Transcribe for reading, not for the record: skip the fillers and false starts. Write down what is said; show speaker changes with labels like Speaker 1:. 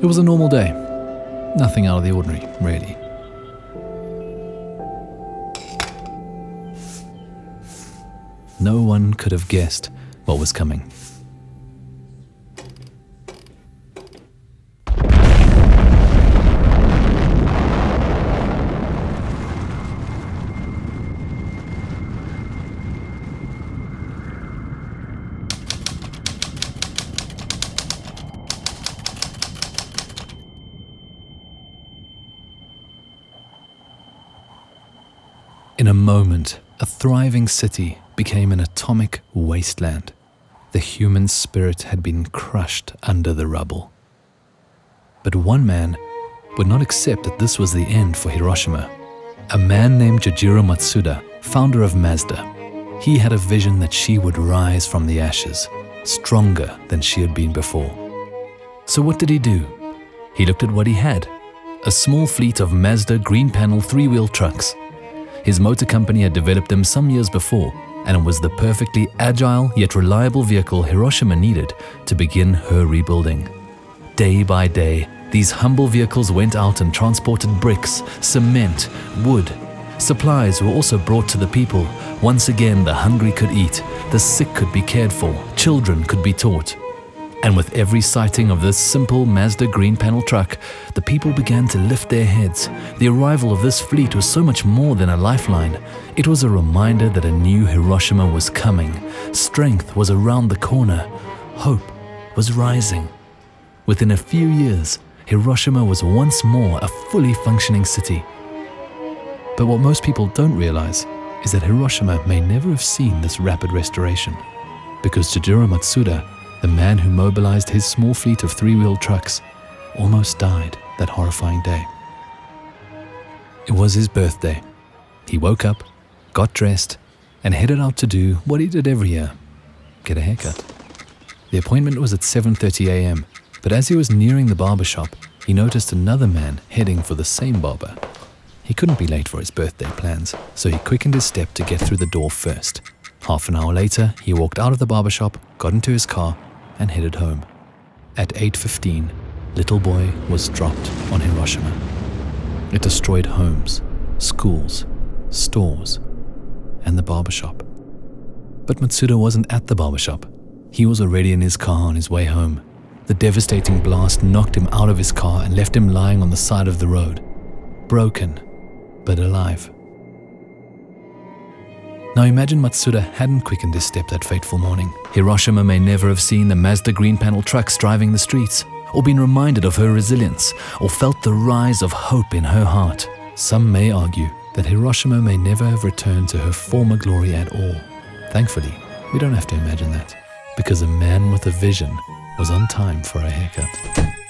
Speaker 1: It was a normal day. Nothing out of the ordinary, really. No one could have guessed what was coming. In a moment, a thriving city became an atomic wasteland. The human spirit had been crushed under the rubble. But one man would not accept that this was the end for Hiroshima. A man named Jojiro Matsuda, founder of Mazda. He had a vision that she would rise from the ashes, stronger than she had been before. So what did he do? He looked at what he had, a small fleet of Mazda green panel 3-wheel trucks. His motor company had developed them some years before, and it was the perfectly agile yet reliable vehicle Hiroshima needed to begin her rebuilding. Day by day, these humble vehicles went out and transported bricks, cement, wood. Supplies were also brought to the people. Once again, the hungry could eat, the sick could be cared for, children could be taught. And with every sighting of this simple Mazda green panel truck, the people began to lift their heads. The arrival of this fleet was so much more than a lifeline. It was a reminder that a new Hiroshima was coming. Strength was around the corner. Hope was rising. Within a few years, Hiroshima was once more a fully functioning city. But what most people don't realize is that Hiroshima may never have seen this rapid restoration, because Jojiro Matsuda, the man who mobilized his small fleet of 3-wheel trucks, almost died that horrifying day. It was his birthday. He woke up, got dressed, and headed out to do what he did every year, get a haircut. The appointment was at 7:30 a.m., but as he was nearing the barber shop, he noticed another man heading for the same barber. He couldn't be late for his birthday plans, so he quickened his step to get through the door first. Half an hour later, he walked out of the barber shop, got into his car, and headed home. At 8:15, Little Boy was dropped on Hiroshima. It destroyed homes, schools, stores, and the barbershop. But Matsuda wasn't at the barbershop. He was already in his car on his way home. The devastating blast knocked him out of his car and left him lying on the side of the road, broken, but alive. Now imagine Matsuda hadn't quickened his step that fateful morning. Hiroshima may never have seen the Mazda green panel trucks driving the streets, or been reminded of her resilience, or felt the rise of hope in her heart. Some may argue that Hiroshima may never have returned to her former glory at all. Thankfully, we don't have to imagine that, because a man with a vision was on time for a haircut.